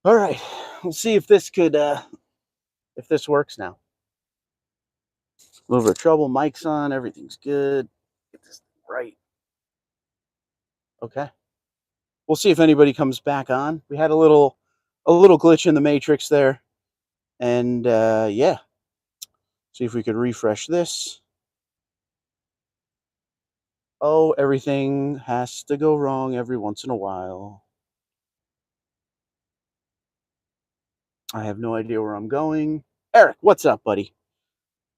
All right, we'll see if this could, if this works now. Over trouble, mic's on, everything's good. Get this right. Okay. We'll see if anybody comes back on. We had a little glitch in the matrix there, and yeah. See if we could refresh this. Oh, everything has to go wrong every once in a while. I have no idea where I'm going. Eric, what's up, buddy?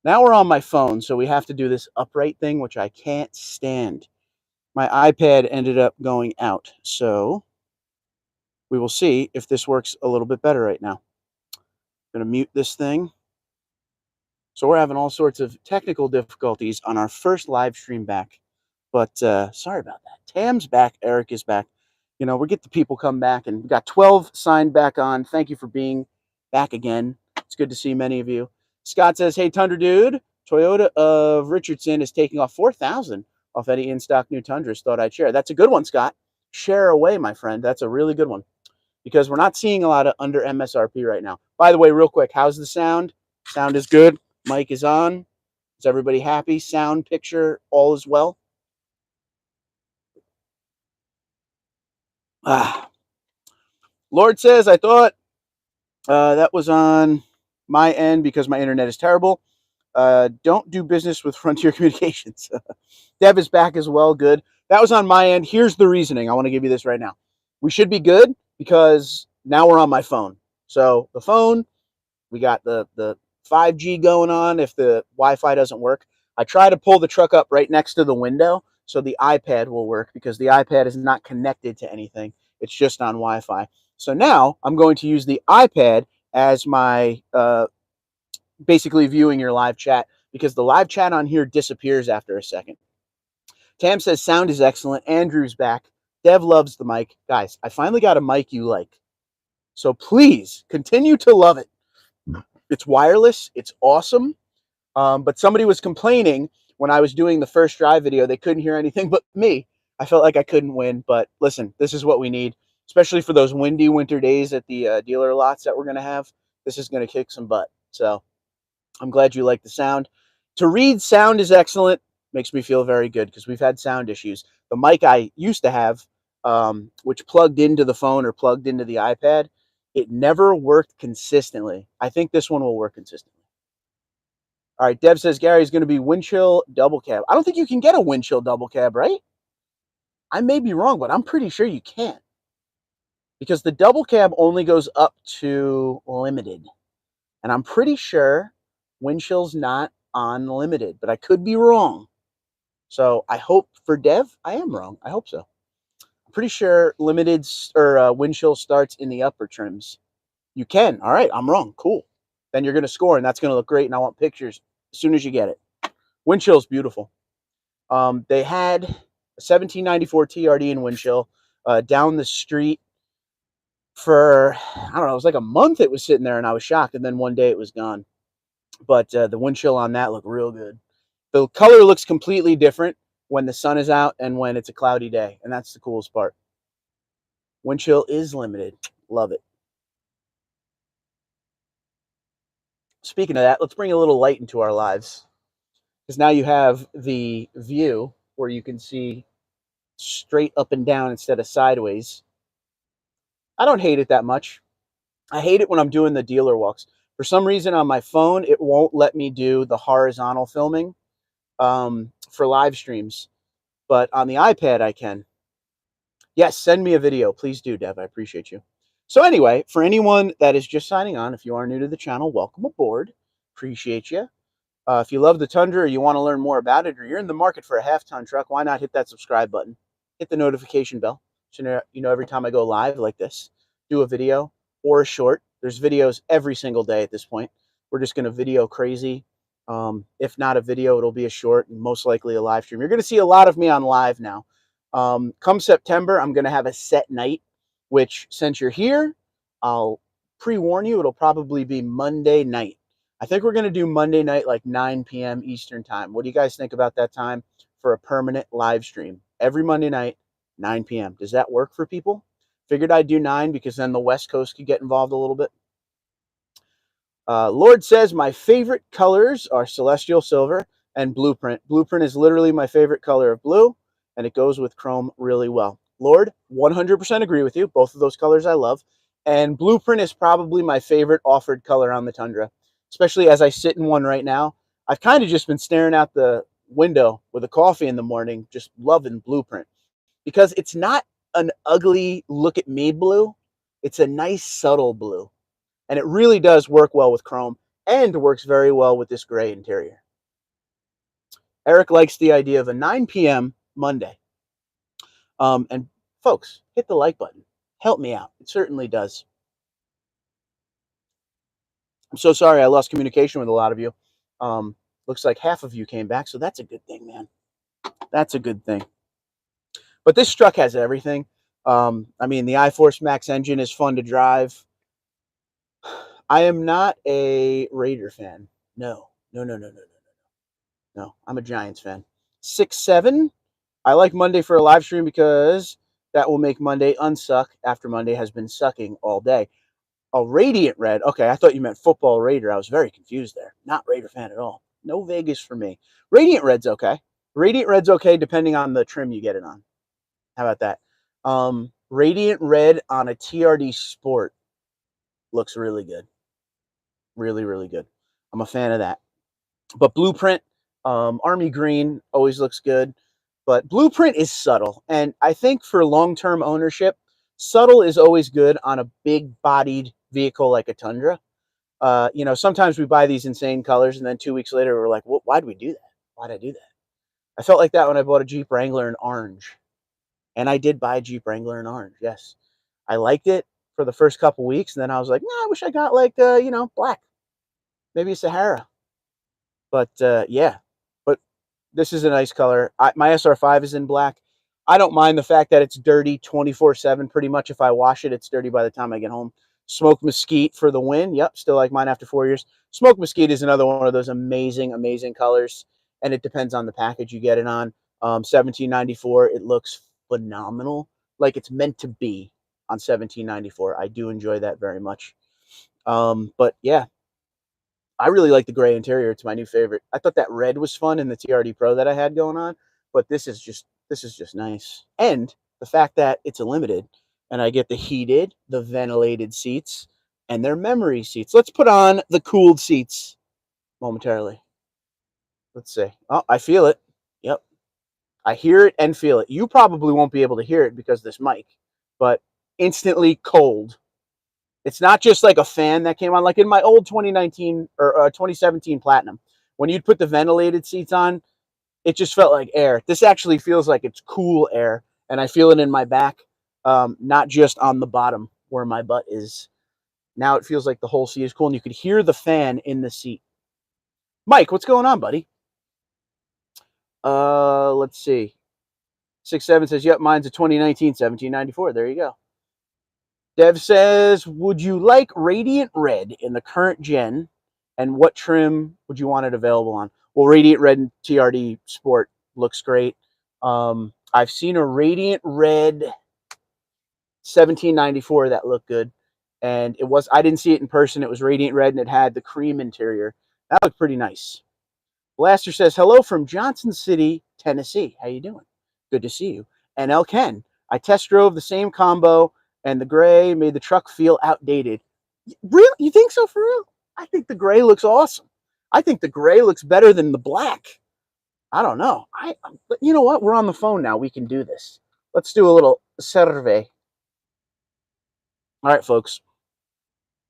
Now we're on my phone, so we have to do this upright thing, which I can't stand. My iPad ended up going out, so we will see if this works a little bit better right now. I'm going to mute this thing. So we're having all sorts of technical difficulties on our first live stream back. But sorry about that. Tam's back. Eric is back. You know, we get the people come back, and we got 12 signed back on. Thank you for being back again. It's good to see many of you. Scott says, hey, Tundra dude, Toyota of Richardson is taking off 4,000 off any in-stock new Tundras. Thought I'd share. That's a good one, Scott. Share away, my friend. That's a really good one because we're not seeing a lot of under MSRP right now. By the way, real quick, how's the sound? Sound is good. Mic is on. Is everybody happy? Sound, picture, all is well? Ah. Lord says, I thought that was on my end because my internet is terrible. Don't do business with Frontier Communications. Dev is back as well. Good. That was on my end. Here's the reasoning. I want to give you this right now. We should be good because now we're on my phone. So the phone, we got the 5G going on if the Wi-Fi doesn't work. I try to pull the truck up right next to the window so the iPad will work because the iPad is not connected to anything. It's just on Wi-Fi. So now I'm going to use the iPad as my basically viewing your live chat because the live chat on here disappears after a second. Tam says sound is excellent. Andrew's back. Dev loves the mic. Guys, I finally got a mic you like. So please continue to love it. It's wireless. It's awesome. But somebody was complaining when I was doing the first drive video. They couldn't hear anything but me. I felt like I couldn't win. But listen, this is what we need, especially for those windy winter days at the dealer lots that we're going to have. This is going to kick some butt. So I'm glad you like the sound. To read, sound is excellent. Makes me feel very good because we've had sound issues. The mic I used to have, which plugged into the phone or plugged into the iPad, it never worked consistently. I think this one will work consistently. All right, Deb says Gary's going to be wind chill double cab. I don't think you can get a wind chill double cab, right? I may be wrong, but I'm pretty sure you can't because the double cab only goes up to limited. And I'm pretty sure wind chill's not on limited, but I could be wrong. So I hope for Dev, I am wrong. I hope so. I'm pretty sure limited or wind chill starts in the upper trims. You can. All right, I'm wrong. Cool. Then you're going to score, and that's going to look great. And I want pictures as soon as you get it. Wind chill's beautiful. They had a 1794 TRD in wind chill down the street for, I don't know, it was like a month it was sitting there, and I was shocked. And then one day it was gone. But the wind chill on that looked real good. The color looks completely different when the sun is out and when it's a cloudy day, and that's the coolest part. Wind chill is limited. Love it. Speaking of that, let's bring a little light into our lives because now you have the view where you can see straight up and down instead of sideways. I don't hate it that much. I hate it when I'm doing the dealer walks. For some reason on my phone, it won't let me do the horizontal filming for live streams, but on the iPad I can. Yes, send me a video. Please do, Dev. I appreciate you. So anyway, for anyone that is just signing on, if you are new to the channel, welcome aboard. Appreciate you. If you love the Tundra or you want to learn more about it or you're in the market for a half-ton truck, why not hit that subscribe button? Hit the notification bell so you know every time I go live like this, do a video or a short. There's videos every single day at this point. We're just going to video crazy. If not a video, it'll be a short and most likely a live stream. You're going to see a lot of me on live now. Come September, I'm going to have a set night, which since you're here, I'll pre-warn you, it'll probably be Monday night. I think we're going to do Monday night, like 9 p.m. Eastern time. What do you guys think about that time for a permanent live stream? Every Monday night, 9 p.m. Does that work for people? Figured I'd do 9 because then the West Coast could get involved a little bit. Lord says my favorite colors are celestial silver and blueprint. Blueprint is literally my favorite color of blue, and it goes with chrome really well. Lord, 100% agree with you. Both of those colors I love. And blueprint is probably my favorite offered color on the Tundra, especially as I sit in one right now. I've kind of just been staring out the window with a coffee in the morning, just loving blueprint because it's not an ugly look at me blue. It's a nice subtle blue. And it really does work well with chrome and works very well with this gray interior. Eric likes the idea of a 9 p.m. Monday. And folks, hit the like button. Help me out. It certainly does. I'm so sorry I lost communication with a lot of you. Looks like half of you came back, so that's a good thing, man. That's a good thing. But this truck has everything. I mean, the iForce Max engine is fun to drive. I am not a Raider fan. No. No, I'm a Giants fan. 6-7. I like Monday for a live stream because that will make Monday unsuck after Monday has been sucking all day. A Radiant Red. Okay, I thought you meant football Raider. I was very confused there. Not Raider fan at all. No Vegas for me. Radiant Red's okay. Radiant Red's okay depending on the trim you get it on. How about that? Radiant Red on a TRD Sport looks really good. Really, really good. I'm a fan of that. But Blueprint, Army Green always looks good. But Blueprint is subtle. And I think for long-term ownership, subtle is always good on a big-bodied vehicle like a Tundra. Sometimes we buy these insane colors, and then 2 weeks later, we're like, why'd we do that? Why'd I do that? I felt like that when I bought a Jeep Wrangler in orange. And I did buy a Jeep Wrangler in orange, yes. I liked it for the first couple weeks, and then I was like, I wish I got like, black. Maybe a Sahara. But yeah, but this is a nice color. My SR5 is in black. I don't mind the fact that it's dirty 24/7 pretty much. If I wash it, it's dirty by the time I get home. Smoked Mesquite for the win. Yep, still like mine after 4 years. Smoked Mesquite is another one of those amazing, amazing colors, and it depends on the package you get it on. 1794, it looks phenomenal, like it's meant to be on 1794. I do enjoy that very much. But yeah, I really like the gray interior. It's my new favorite. I thought that red was fun in the TRD Pro that I had going on, but this is just nice. And the fact that it's a limited and I get the heated, the ventilated seats, and they're memory seats. Let's put on the cooled seats momentarily. Let's see. Oh, I feel it. Yep. I hear it and feel it. You probably won't be able to hear it because of this mic, but instantly cold. It's not just like a fan that came on, like in my old 2019 or 2017 Platinum. When you'd put the ventilated seats on, it just felt like air. This actually feels like it's cool air, and I feel it in my back, not just on the bottom where my butt is. Now it feels like the whole seat is cool, and you could hear the fan in the seat. Mike, what's going on, buddy? Let's see. 6-7 says, yep, mine's a 2019 1794. There you go. Dev says, would you like Radiant Red in the current gen, and what trim would you want it available on? Well, Radiant Red and TRD Sport looks great. I've seen a Radiant Red 1794 that looked good, and I didn't see it in person. It was Radiant Red, and it had the cream interior. That looked pretty nice. Blaster says, hello from Johnson City, Tennessee. How you doing? Good to see you. And El Ken, I test drove the same combo, and the gray made the truck feel outdated. Really? You think so, for real? I think the gray looks awesome. I think the gray looks better than the black. I don't know. But you know what? We're on the phone now. We can do this. Let's do a little survey. All right, folks.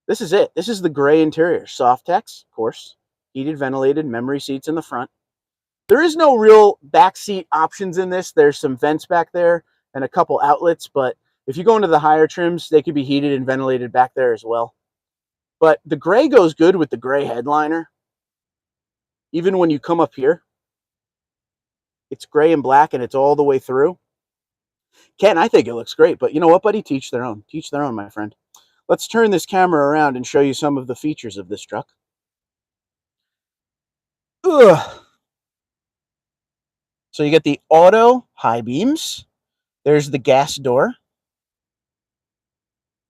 This is it. This is the gray interior. Softex, of course. Heated, ventilated, memory seats in the front. There is no real backseat options in this. There's some vents back there and a couple outlets, but if you go into the higher trims, they could be heated and ventilated back there as well. But the gray goes good with the gray headliner. Even when you come up here, it's gray and black and it's all the way through. Ken, I think it looks great, but you know what, buddy? Teach their own. Teach their own, my friend. Let's turn this camera around and show you some of the features of this truck. Ugh. So you get the auto high beams. There's the gas door.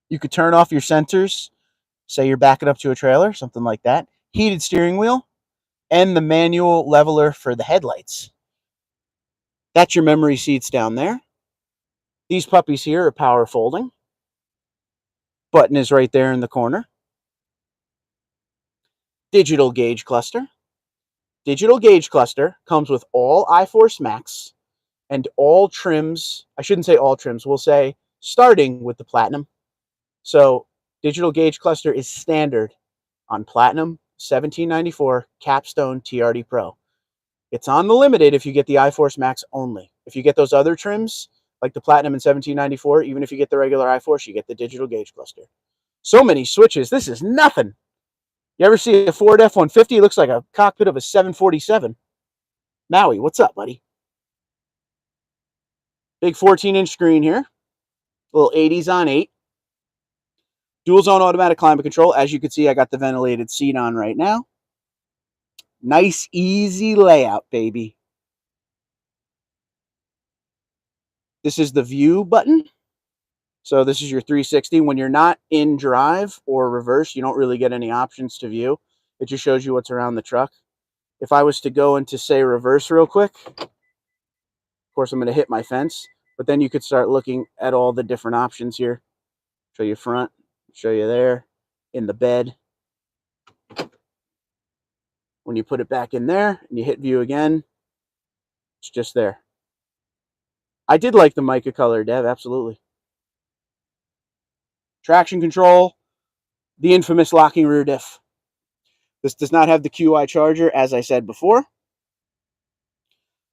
You could turn off your sensors, say you're backing up to a trailer, something like that. Heated steering wheel, and the manual leveler for the headlights. That's your memory seats down there. These puppies here are power folding. Button is right there in the corner. Digital gauge cluster. Digital gauge cluster comes with all iForce Max and all trims. I shouldn't say all trims. We'll say starting with the Platinum. So digital gauge cluster is standard on Platinum 1794 Capstone TRD Pro. It's on the limited if you get the iForce Max only. If you get those other trims, like the Platinum in 1794, even if you get the regular iForce, you get the digital gauge cluster. So many switches. This is nothing. You ever see a Ford F-150? It looks like a cockpit of a 747. Maui, what's up, buddy? Big 14-inch screen here. Little 80s on 8. Dual zone automatic climate control. As you can see, I got the ventilated seat on right now. Nice, easy layout, baby. This is the view button. So this is your 360. When you're not in drive or reverse, you don't really get any options to view. It just shows you what's around the truck. If I was to go into, say, reverse real quick, of course, I'm going to hit my fence. But then you could start looking at all the different options here. Show you front, show you there, in the bed. When you put it back in there and you hit view again, it's just there. I did like the mica color, Dev, absolutely. Traction control, the infamous locking rear diff. This does not have the QI charger, as I said before.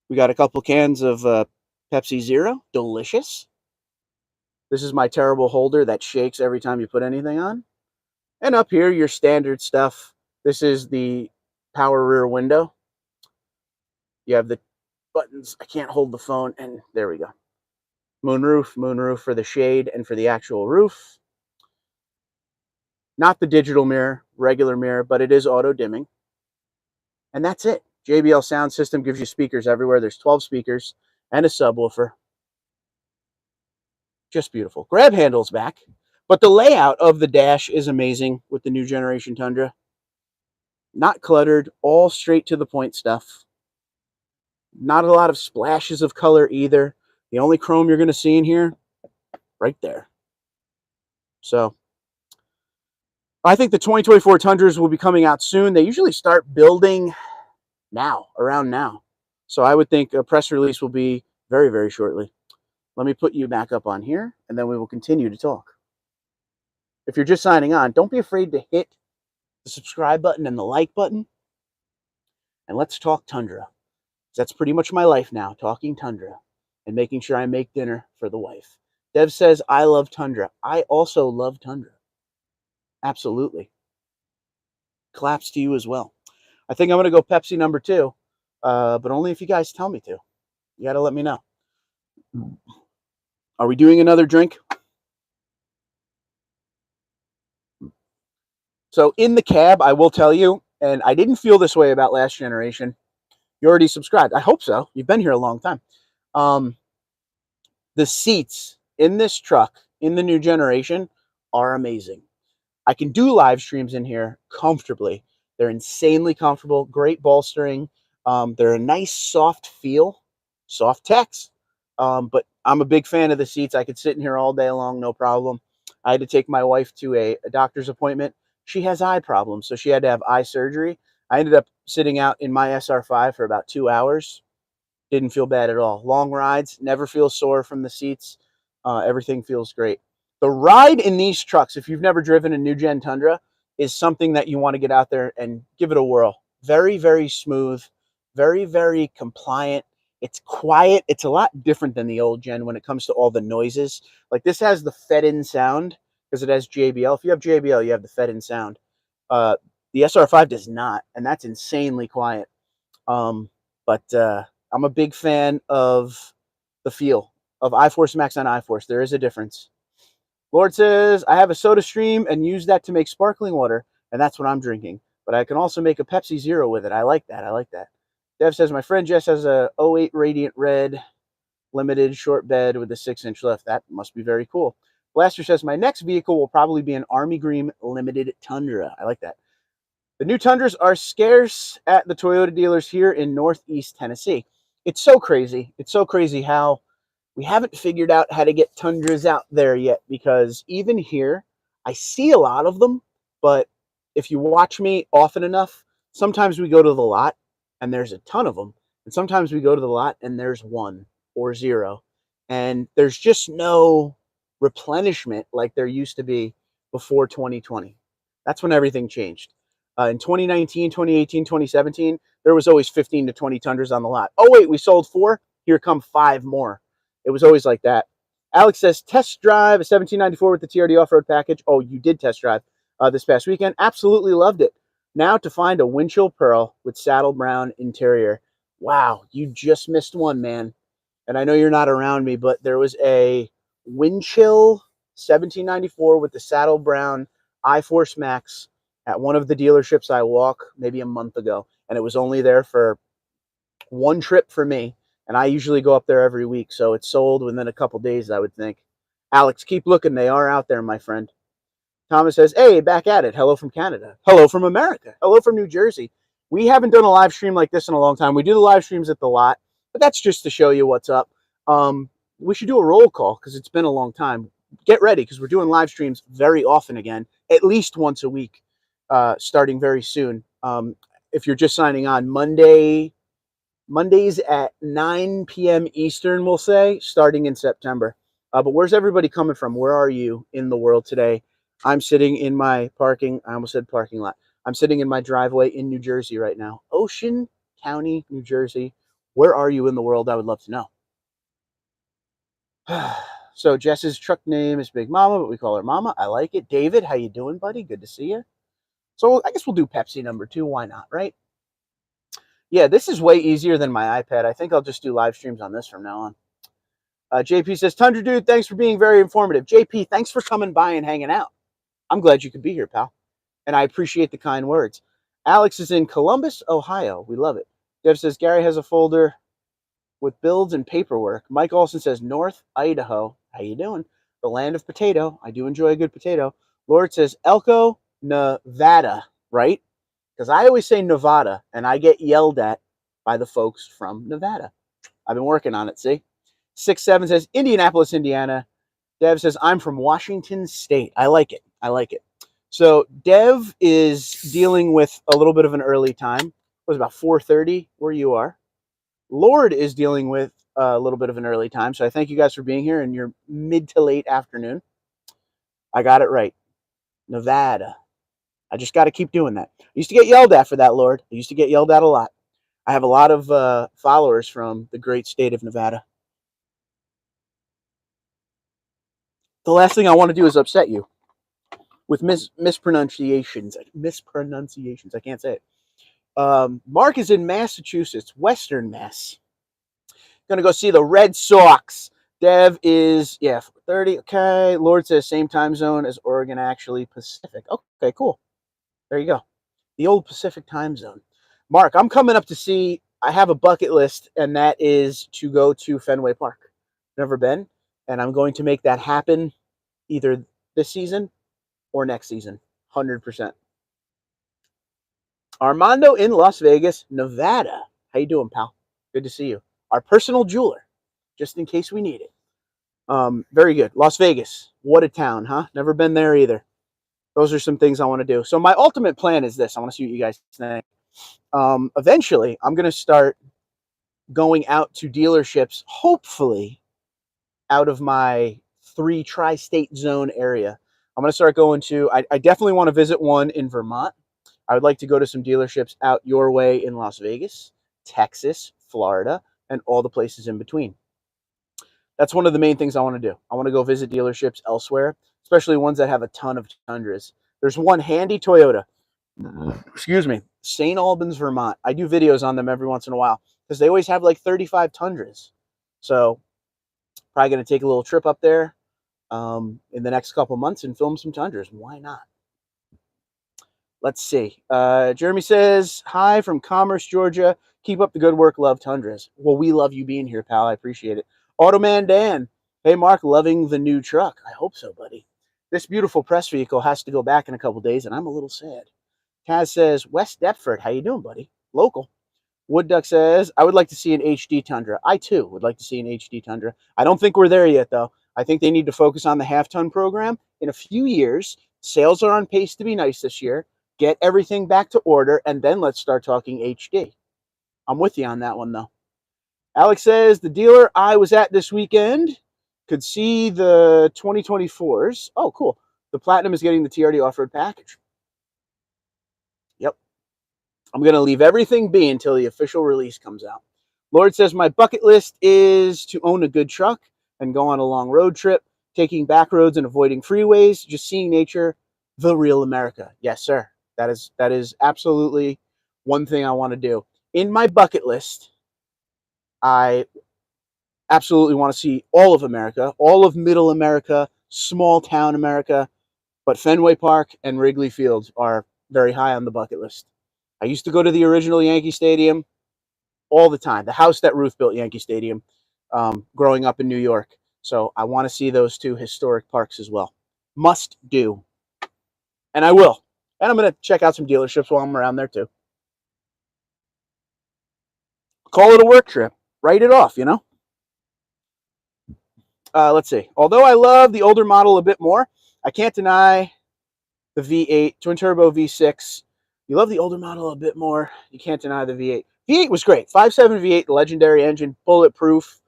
We got a couple cans of Pepsi Zero, delicious. This is my terrible holder that shakes every time you put anything on. And up here, your standard stuff. This is the power rear window. You have the buttons. I can't hold the phone, and there we go. Moonroof for the shade and for the actual roof. Not the digital mirror, regular mirror, but it is auto dimming. And that's it. JBL sound system gives you speakers everywhere. There's 12 speakers and a subwoofer. Just beautiful. Grab handles back. But the layout of the dash is amazing with the new generation Tundra. Not cluttered, all straight to the point stuff. Not a lot of splashes of color either. The only chrome you're going to see in here, right there. So I think the 2024 Tundras will be coming out soon. They usually start building now, around now. So I would think a press release will be very, very shortly. Let me put you back up on here, and then we will continue to talk. If you're just signing on, don't be afraid to hit the subscribe button and the like button. And let's talk Tundra. That's pretty much my life now, talking Tundra and making sure I make dinner for the wife. Dev says, I love Tundra. I also love Tundra. Absolutely. Claps to you as well. I think I'm going to go Pepsi number 2, but only if you guys tell me to. You got to let me know. Are we doing another drink? So in the cab, I will tell you, and I didn't feel this way about last generation. You already subscribed. I hope so. You've been here a long time. The seats in this truck, in the new generation, are amazing. I can do live streams in here comfortably. They're insanely comfortable, great bolstering. They're a nice soft feel, soft text. But I'm a big fan of the seats. I could sit in here all day long, no problem. I had to take my wife to a doctor's appointment. She has eye problems, so she had to have eye surgery. I ended up sitting out in my SR5 for about 2 hours. Didn't feel bad at all. Long rides, never feel sore from the seats. Everything feels great. The ride in these trucks, if you've never driven a new gen Tundra, is something that you want to get out there and give it a whirl. Very, very smooth, very, very compliant. It's quiet. It's a lot different than the old gen when it comes to all the noises. Like this has the fed-in sound because it has JBL. If you have JBL, you have the fed-in sound. The SR5 does not, and that's insanely quiet. But I'm a big fan of the feel of iForce Max on iForce. There is a difference. Lord says, I have a soda stream and use that to make sparkling water, and that's what I'm drinking. But I can also make a Pepsi Zero with it. I like that. I like that. Dev says, my friend Jess has a '08 Radiant Red limited short bed with a 6-inch lift. That must be very cool. Blaster says, my next vehicle will probably be an Army Green Limited Tundra. I like that. The new Tundras are scarce at the Toyota dealers here in Northeast Tennessee. It's so crazy. It's so crazy how we haven't figured out how to get Tundras out there yet, because even here, I see a lot of them, but if you watch me often enough, sometimes we go to the lot and there's a ton of them, and sometimes we go to the lot and there's one or zero, and there's just no replenishment like there used to be before 2020. That's when everything changed. In 2019, 2018, 2017, there was always 15 to 20 Tundras on the lot. Oh, wait, we sold 4? Here come 5 more. It was always like that. Alex says, test drive a 1794 with the TRD off-road package. Oh, you did test drive this past weekend. Absolutely loved it. Now to find a Windchill Pearl with saddle brown interior. Wow, you just missed one, man. And I know you're not around me, but there was a Windchill 1794 with the saddle brown iForce Max at one of the dealerships I walk maybe a month ago. And it was only there for one trip for me, and I usually go up there every week, so it's sold within a couple days, I would think. Alex, keep looking. They are out there, my friend. Thomas says, hey, back at it. Hello from Canada. Hello from America. Hello from New Jersey. We haven't done a live stream like this in a long time. We do the live streams at the lot, but that's just to show you what's up. We should do a roll call because it's been a long time. Get ready because we're doing live streams very often again, at least once a week, starting very soon. If you're just signing on, Mondays at 9 p.m. Eastern, we'll say, starting in September. But where's everybody coming from? Where are you in the world today? I'm sitting in my I almost said parking lot. I'm sitting in my driveway in New Jersey right now. Ocean County, New Jersey. Where are you in the world? I would love to know. So Jess's truck name is Big Mama, but we call her Mama. I like it. David, how you doing, buddy? Good to see you. So I guess we'll do Pepsi number 2. Why not, right? Yeah, this is way easier than my iPad. I think I'll just do live streams on this from now on. JP says, Tundra Dude, thanks for being very informative. JP, thanks for coming by and hanging out. I'm glad you could be here, pal. And I appreciate the kind words. Alex is in Columbus, Ohio. We love it. Dev says, Gary has a folder with builds and paperwork. Mike Olson says, North Idaho. How you doing? The land of potato. I do enjoy a good potato. Lord says, Elko, Nevada, right? Because I always say Nevada, and I get yelled at by the folks from Nevada. I've been working on it, see? 6-7 says, Indianapolis, Indiana. Dev says, I'm from Washington State. I like it. I like it. So Dev is dealing with a little bit of an early time. It was about 4:30 where you are. Lord is dealing with a little bit of an early time. So I thank you guys for being here in your mid to late afternoon. I got it right. Nevada. I just got to keep doing that. I used to get yelled at for that, Lord. I used to get yelled at a lot. I have a lot of followers from the great state of Nevada. The last thing I want to do is upset you with mispronunciations. Mispronunciations. I can't say it. Mark is in Massachusetts, Western Mass. Going to go see the Red Sox. Dev is, 30. Okay. Lord says same time zone as Oregon, actually Pacific. Okay, cool. There you go. The old Pacific time zone. Mark, I'm coming up to see, I have a bucket list, and that is to go to Fenway Park. Never been, and I'm going to make that happen either this season or next season. 100%. Armando in Las Vegas, Nevada. How you doing, pal? Good to see you. Our personal jeweler, just in case we need it. Very good. Las Vegas. What a town, huh? Never been there either. Those are some things I want to do. So my ultimate plan is this. I want to see what you guys think. Eventually, I'm going to start going out to dealerships, hopefully out of my 3 tri-state zone area. I'm going to start going to, I definitely want to visit one in Vermont. I would like to go to some dealerships out your way in Las Vegas, Texas, Florida, and all the places in between. That's one of the main things I want to do. I want to go visit dealerships elsewhere, especially ones that have a ton of Tundras. There's one handy Toyota, excuse me, St. Albans, Vermont. I do videos on them every once in a while because they always have like 35 Tundras. So probably going to take a little trip up there in the next couple months and film some Tundras. Why not? Let's see. Jeremy says, hi from Commerce, Georgia. Keep up the good work. Love Tundras. Well, we love you being here, pal. I appreciate it. Automan Dan. Hey, Mark, loving the new truck. I hope so, buddy. This beautiful press vehicle has to go back in a couple days, and I'm a little sad. Kaz says, West Deptford, how you doing, buddy? Local. Wood Duck says, I would like to see an HD Tundra. I, too, would like to see an HD Tundra. I don't think we're there yet, though. I think they need to focus on the half-ton program. In a few years, sales are on pace to be nice this year. Get everything back to order, and then let's start talking HD. I'm with you on that one, though. Alex says, the dealer I was at this weekend could see the 2024s. Oh, cool. The Platinum is getting the TRD off-road package. Yep. I'm going to leave everything be until the official release comes out. Lord says, my bucket list is to own a good truck and go on a long road trip, taking back roads and avoiding freeways, just seeing nature, the real America. Yes, sir. That is absolutely one thing I want to do. In my bucket list, I absolutely want to see all of America, all of middle America, small town America, but Fenway Park and Wrigley Field are very high on the bucket list. I used to go to the original Yankee Stadium all the time, the house that Ruth built Yankee Stadium, growing up in New York. So I want to see those two historic parks as well. Must do. And I will. And I'm going to check out some dealerships while I'm around there too. Call it a work trip. Write it off, you know? Let's see. Although I love the older model a bit more, I can't deny the V8, twin turbo V6. You love the older model a bit more. You can't deny the V8. V8 was great. 5.7 V8, legendary engine, bulletproof.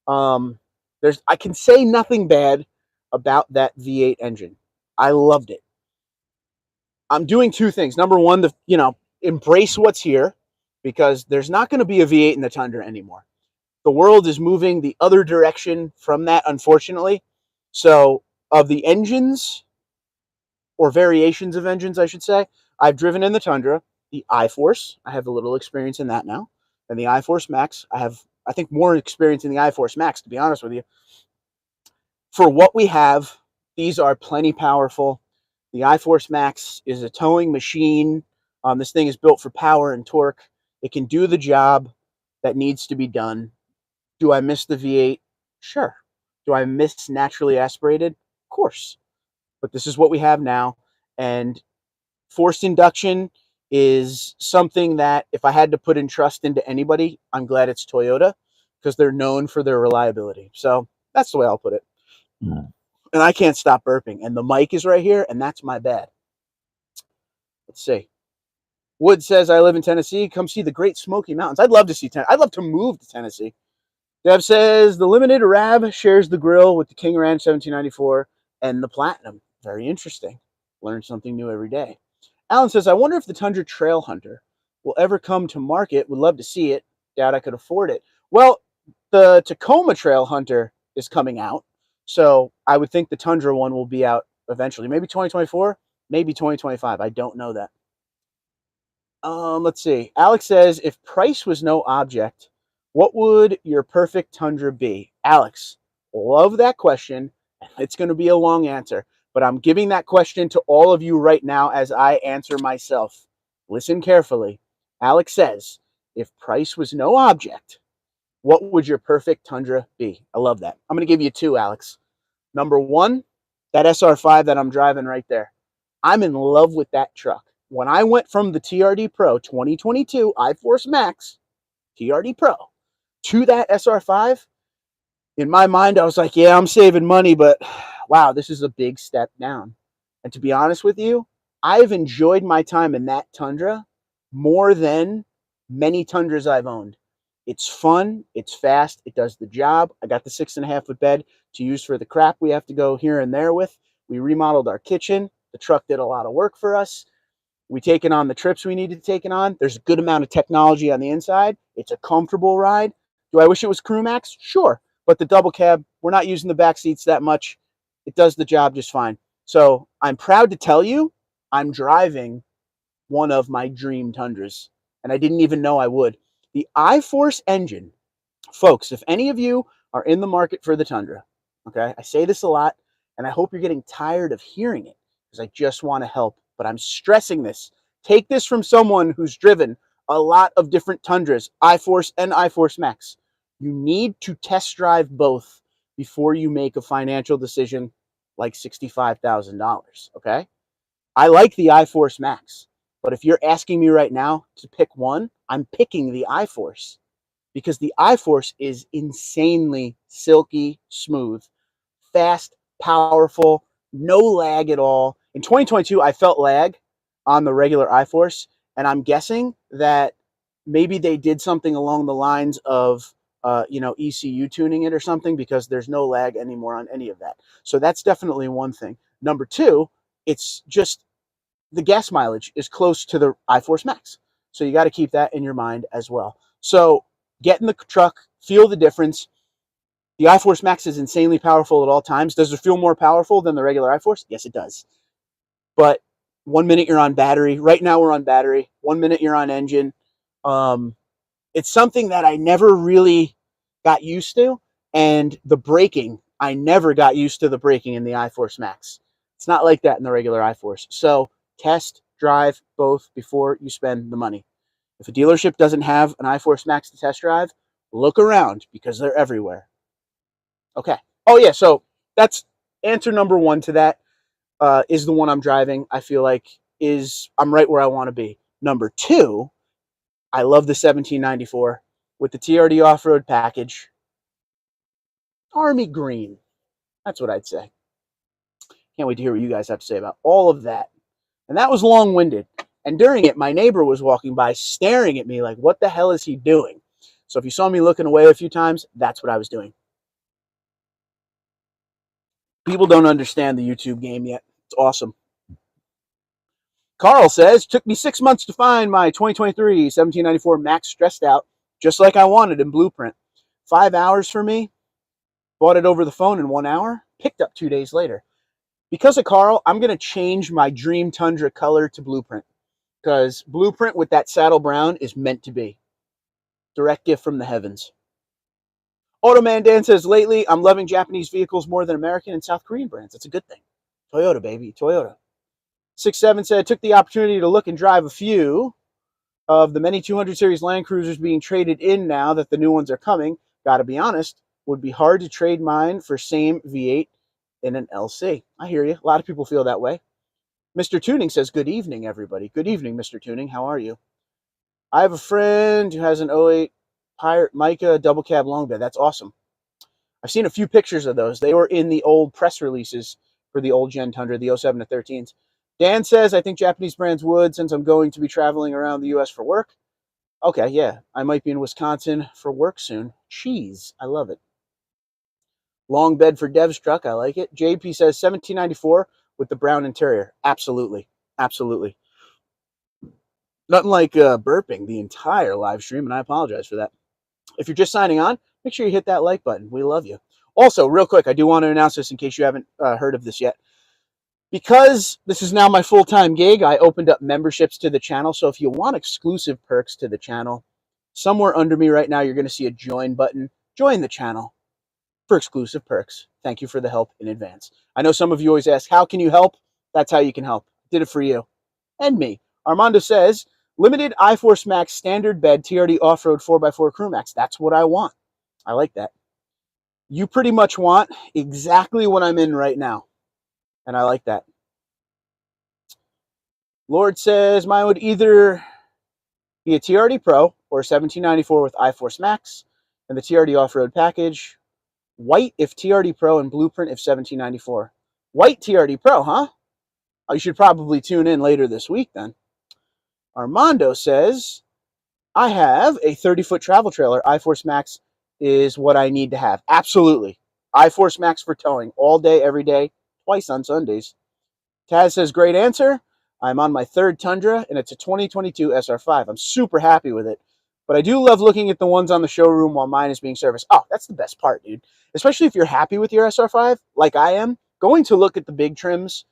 I can say nothing bad about that V8 engine. I loved it. I'm doing two things. Number one, embrace what's here, because there's not going to be a V8 in the Tundra anymore. The world is moving the other direction from that, unfortunately. So, of the engines, or variations of engines, I should say, I've driven in the Tundra, the iForce. I have a little experience in that now. And the iForce Max, I think, more experience in the iForce Max, to be honest with you. For what we have, these are plenty powerful. The iForce Max is a towing machine. This thing is built for power and torque. It can do the job that needs to be done. Do I miss the V8? Sure. Do I miss naturally aspirated? Of course. But this is what we have now. And forced induction is something that, if I had to put in trust into anybody, I'm glad it's Toyota, because they're known for their reliability. So that's the way I'll put it. And I can't stop burping. And the mic is right here, and that's my bad. Let's see. Wood says, I live in Tennessee. Come see the Great Smoky Mountains. I'd love to see Tennessee. I'd love to move to Tennessee. Dev says, the Limited Rab shares the grill with the King Ranch 1794 and the Platinum. Very interesting. Learn something new every day. Alan says, I wonder if the Tundra Trail Hunter will ever come to market. Would love to see it. Doubt I could afford it. Well, the Tacoma Trail Hunter is coming out, so I would think the Tundra one will be out eventually. Maybe 2024, maybe 2025. I don't know that. Let's see. Alex says, if price was no object, what would your perfect Tundra be? Alex, love that question. It's going to be a long answer, but I'm giving that question to all of you right now as I answer myself. Listen carefully. Alex says, if price was no object, what would your perfect Tundra be? I love that. I'm going to give you two, Alex. Number one, that SR5 that I'm driving right there. I'm in love with that truck. When I went from the TRD Pro 2022 iForce Max TRD Pro to that SR5, in my mind, I was like, yeah, I'm saving money, but wow, this is a big step down. And to be honest with you, I've enjoyed my time in that Tundra more than many Tundras I've owned. It's fun, it's fast, it does the job. I got the 6.5-foot bed to use for the crap we have to go here and there with. We remodeled our kitchen. The truck did a lot of work for us. We taken on the trips we needed to take it on. There's a good amount of technology on the inside. It's a comfortable ride. Do I wish it was Crew Max? Sure. But the double cab, we're not using the back seats that much. It does the job just fine. So I'm proud to tell you, I'm driving one of my dream Tundras. And I didn't even know I would. The iForce engine, folks, if any of you are in the market for the Tundra, okay, I say this a lot, and I hope you're getting tired of hearing it, because I just want to help. But I'm stressing this. Take this from someone who's driven a lot of different Tundras, iForce and iForce Max. You need to test drive both before you make a financial decision like $65,000. Okay. I like the iForce Max, but if you're asking me right now to pick one, I'm picking the iForce because the iForce is insanely silky smooth, fast, powerful, no lag at all. In 2022, I felt lag on the regular iForce, and I'm guessing that maybe they did something along the lines of ECU tuning it or something because there's no lag anymore on any of that. So that's definitely one thing. Number two, it's just the gas mileage is close to the iForce Max. So you got to keep that in your mind as well. So get in the truck, feel the difference. The iForce Max is insanely powerful at all times. Does it feel more powerful than the regular iForce? Yes, it does. But 1 minute you're on battery. Right now we're on battery. 1 minute you're on engine. Um, it's something that I never really got used to. And the braking, I never got used to the braking in the iForce Max. It's not like that in the regular iForce. So test, drive both before you spend the money. If a dealership doesn't have an iForce Max to test drive, look around because they're everywhere. Okay. Oh, yeah. So that's answer number one to that is the one I'm driving. I feel like I'm right where I want to be. Number two, I love the 1794 with the TRD off-road package. Army green. That's what I'd say. Can't wait to hear what you guys have to say about all of that. And that was long-winded. And during it, my neighbor was walking by staring at me like, what the hell is he doing? So if you saw me looking away a few times, that's what I was doing. People don't understand the YouTube game yet. It's awesome. Carl says, took me 6 months to find my 2023 1794 Max stressed out, just like I wanted in Blueprint. 5 hours for me. Bought it over the phone in 1 hour. Picked up 2 days later. Because of Carl, I'm going to change my Dream Tundra color to Blueprint. Because Blueprint with that saddle brown is meant to be. Direct gift from the heavens. Automan Dan says, lately, I'm loving Japanese vehicles more than American and South Korean brands. That's a good thing. Toyota, baby. Toyota. 6-7 said, took the opportunity to look and drive a few of the many 200 series Land Cruisers being traded in now that the new ones are coming. Gotta be honest, would be hard to trade mine for same V8 in an LC. I hear you. A lot of people feel that way. Mr. Tuning says, good evening, everybody. Good evening, Mr. Tuning. How are you? I have a friend who has an '08 Pirate Mica double cab long bed. That's awesome. I've seen a few pictures of those. They were in the old press releases for the old Gen Tundra, the 07 to 13s. Dan says, I think Japanese brands would since I'm going to be traveling around the U.S. for work. Okay, yeah. I might be in Wisconsin for work soon. Cheese. I love it. Long bed for Dev's truck. I like it. JP says 1794 with the brown interior. Absolutely. Absolutely. Nothing like burping the entire live stream, and I apologize for that. If you're just signing on, make sure you hit that like button. We love you. Also, real quick, I do want to announce this in case you haven't heard of this yet. Because this is now my full-time gig, I opened up memberships to the channel. So if you want exclusive perks to the channel, somewhere under me right now, you're going to see a join button. Join the channel for exclusive perks. Thank you for the help in advance. I know some of you always ask, how can you help? That's how you can help. Did it for you and me. Armando says, limited iForce Max standard bed TRD off-road 4x4 Crew Max. That's what I want. I like that. You pretty much want exactly what I'm in right now. And I like that. Lord says, mine would either be a TRD Pro or 1794 with iForce Max and the TRD off-road package. White if TRD Pro and Blueprint if 1794. White TRD Pro, huh? Oh, you should probably tune in later this week then. Armando says, I have a 30-foot travel trailer. iForce Max is what I need to have. Absolutely. iForce Max for towing all day, every day, twice on Sundays. Taz says, great answer. I'm on my third Tundra, and it's a 2022 SR5. I'm super happy with it. But I do love looking at the ones on the showroom while mine is being serviced. Oh, that's the best part, dude. Especially if you're happy with your SR5, like I am. Going to look at the big trims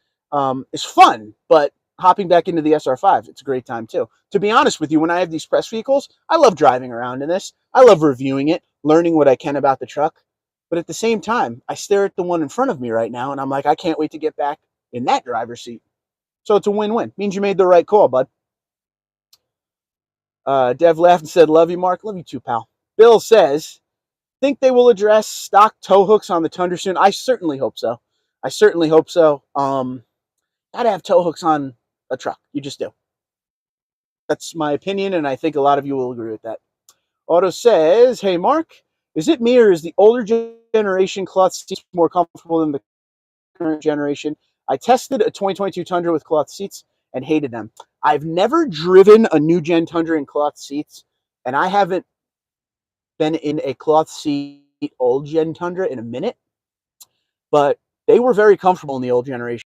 is fun, but hopping back into the SR5, it's a great time too. To be honest with you, when I have these press vehicles, I love driving around in this. I love reviewing it, learning what I can about the truck. But at the same time, I stare at the one in front of me right now, and I'm like, I can't wait to get back in that driver's seat. So it's a win-win. Means you made the right call, bud. Dev laughed and said, love you, Mark. Love you too, pal. Bill says, think they will address stock tow hooks on the Tundra soon? I certainly hope so. I certainly hope so. Gotta have tow hooks on a truck. You just do. That's my opinion, and I think a lot of you will agree with that. Otto says, "Hey Mark, is it me or is the older generation cloth seats more comfortable than the current generation? I tested a 2022 Tundra with cloth seats and hated them. I've never driven a new gen Tundra in cloth seats, and I haven't been in a cloth seat old gen Tundra in a minute, but they were very comfortable in the old generation.